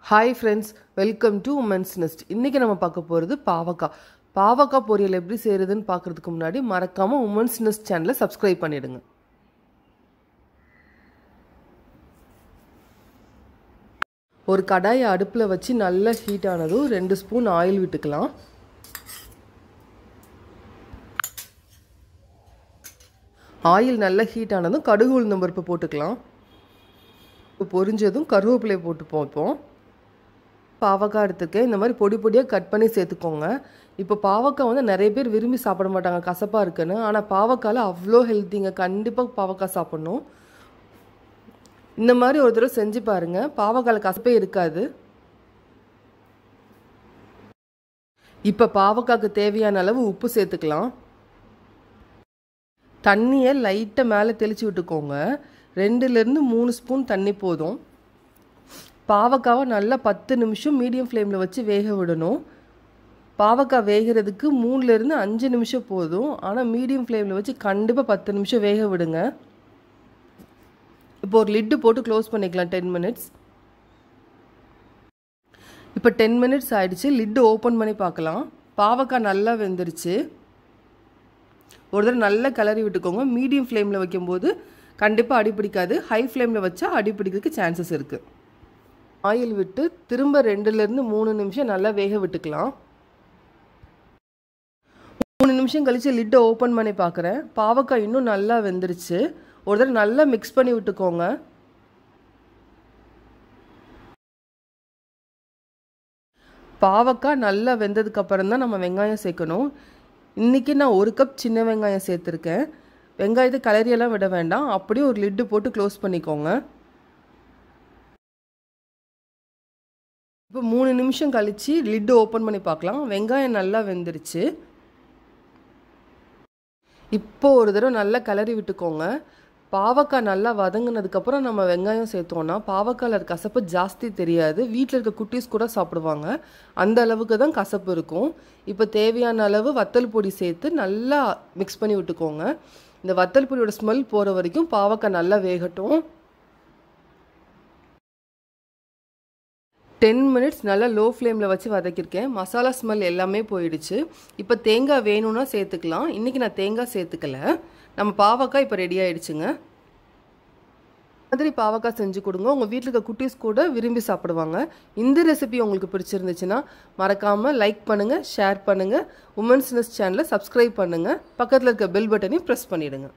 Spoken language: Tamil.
Hi friends, welcome to Women's Nest. இன்னைக்கு நம்ம பார்க்க போறது பாவக்காய் பொரியல் எப்படி செய்யறதுன்னு பார்க்கிறதுக்கு முன்னாடி மறக்காம Women's Nest சேனலை subscribe பண்ணிடுங்க. ஒரு கடாயை அடுப்புல வச்சு நல்லா ஹீட் ஆனதும் 2 ஸ்பூன் ஆயில் விட்டுக்கலாம். ஆயில் நல்லா ஹீட் ஆனதும் கடுகு உளுந்தம் பருப்பு போட்டுக்கலாம். பொரிஞ்சதும் கருவேப்பிலை போட்டுப்போம். இப்போ பாவக்காய் எடுத்துக்கேன். இந்த மாதிரி பொடி பொடியாக கட் பண்ணி சேர்த்துக்கோங்க. இப்போ பாவக்காய் வந்து நிறைய பேர் விரும்பி சாப்பிட மாட்டாங்க கசப்பாக இருக்குன்னு. ஆனால் பாவக்காயில் அவ்வளோ ஹெல்த்திங்க. கண்டிப்பாக பாவக்காய் சாப்பிட்ணும். இந்த மாதிரி ஒரு தடவை செஞ்சு பாருங்கள். பாவக்காயில் கசப்பே இருக்காது. இப்போ பாவக்காய்க்கு தேவையான அளவு உப்பு சேர்த்துக்கலாம். தண்ணியை லைட்டாக மேலே தெளித்து விட்டுக்கோங்க. 2லேருந்து 3 ஸ்பூன் தண்ணி போதும். பாவக்காவை நல்லா 10 நிமிஷம் மீடியம் ஃப்ளேமில் வச்சு வேக விடணும். பாவக்காய் வேகிறதுக்கு 3லேருந்து 5 நிமிஷம் போதும். ஆனால் மீடியம் ஃப்ளேமில் வச்சு கண்டிப்பாக 10 நிமிஷம் வேக விடுங்க. இப்போ ஒரு லிட்டு போட்டு க்ளோஸ் பண்ணிக்கலாம் 10 மினிட்ஸ். இப்போ 10 மினிட்ஸ் ஆயிடுச்சு. லிட்டு ஓப்பன் பண்ணி பார்க்கலாம். பாவக்காய் நல்லா வெந்துருச்சு. ஒரு தடவை நல்லா கிளறி விட்டுக்கோங்க. மீடியம் ஃப்ளேமில் வைக்கும்போது கண்டிப்பாக அடி பிடிக்காது. ஹை ஃப்ளேமில் வச்சா அடி பிடிக்கிறதுக்கு சான்சஸ் இருக்குது. ஆயில் விட்டு திரும்ப 2லேருந்து 3 நிமிஷம் நல்லா வேக விட்டுக்கலாம். 3 நிமிஷம் கழித்து லிட்டை ஓப்பன் பண்ணி பார்க்குறேன். பாவக்காய் இன்னும் நல்லா வெந்துருச்சு. ஒரு தடவை நல்லா மிக்ஸ் பண்ணி விட்டுக்கோங்க. பாவக்காய் நல்லா வெந்ததுக்கப்புறம் தான் நம்ம வெங்காயம் சேர்க்கணும். இன்றைக்கி நான் 1 கப் சின்ன வெங்காயம் சேர்த்துருக்கேன். வெங்காயத்தை கலரியெல்லாம் விட வேண்டாம். அப்படியே ஒரு லிட்டு போட்டு க்ளோஸ் பண்ணிக்கோங்க. இப்போ 3 நிமிஷம் கழித்து லிட்டு ஓப்பன் பண்ணி பார்க்கலாம். வெங்காயம் நல்லா வெந்துருச்சு. இப்போ ஒரு தடவை நல்லா கிளறி விட்டுக்கோங்க. பாவக்காய் நல்லா வதங்கினதுக்கப்புறம் நம்ம வெங்காயம் சேர்த்தோன்னா பாவக்காயில் கசப்பு ஜாஸ்தி தெரியாது. வீட்டில் இருக்க குட்டீஸ் கூட சாப்பிடுவாங்க. அந்த அளவுக்கு தான் கசப்பு இருக்கும். இப்போ தேவையான அளவு வத்தல் பொடி சேர்த்து நல்லா மிக்ஸ் பண்ணி விட்டுக்கோங்க. இந்த வத்தல் பொடியோட ஸ்மெல் போகிற வரைக்கும் பாவக்காய் நல்லா வேகட்டும். 10 மினிட்ஸ் நல்லா லோ ஃப்ளேமில் வச்சு வதக்கியிருக்கேன். மசாலா ஸ்மெல் எல்லாமே போயிடுச்சு. இப்போ தேங்காய் வேணும்னா சேர்த்துக்கலாம். இன்றைக்கி நான் தேங்காய் சேர்த்துக்கல. நம்ம பாவக்காய் இப்போ ரெடி ஆகிடுச்சுங்க. மாதிரி பாவக்காய் செஞ்சு கொடுங்க. உங்கள் வீட்டில் இருக்க குட்டீஸ் கூட விரும்பி சாப்பிடுவாங்க. இந்த ரெசிபி உங்களுக்கு பிடிச்சிருந்துச்சுன்னா மறக்காமல் லைக் பண்ணுங்கள், ஷேர் பண்ணுங்கள். உமன்ஸ் நெஸ்ட் சேனலை சப்ஸ்கிரைப் பண்ணுங்கள். பக்கத்தில் இருக்க பெல் பட்டனையும் ப்ரெஸ் பண்ணிவிடுங்க.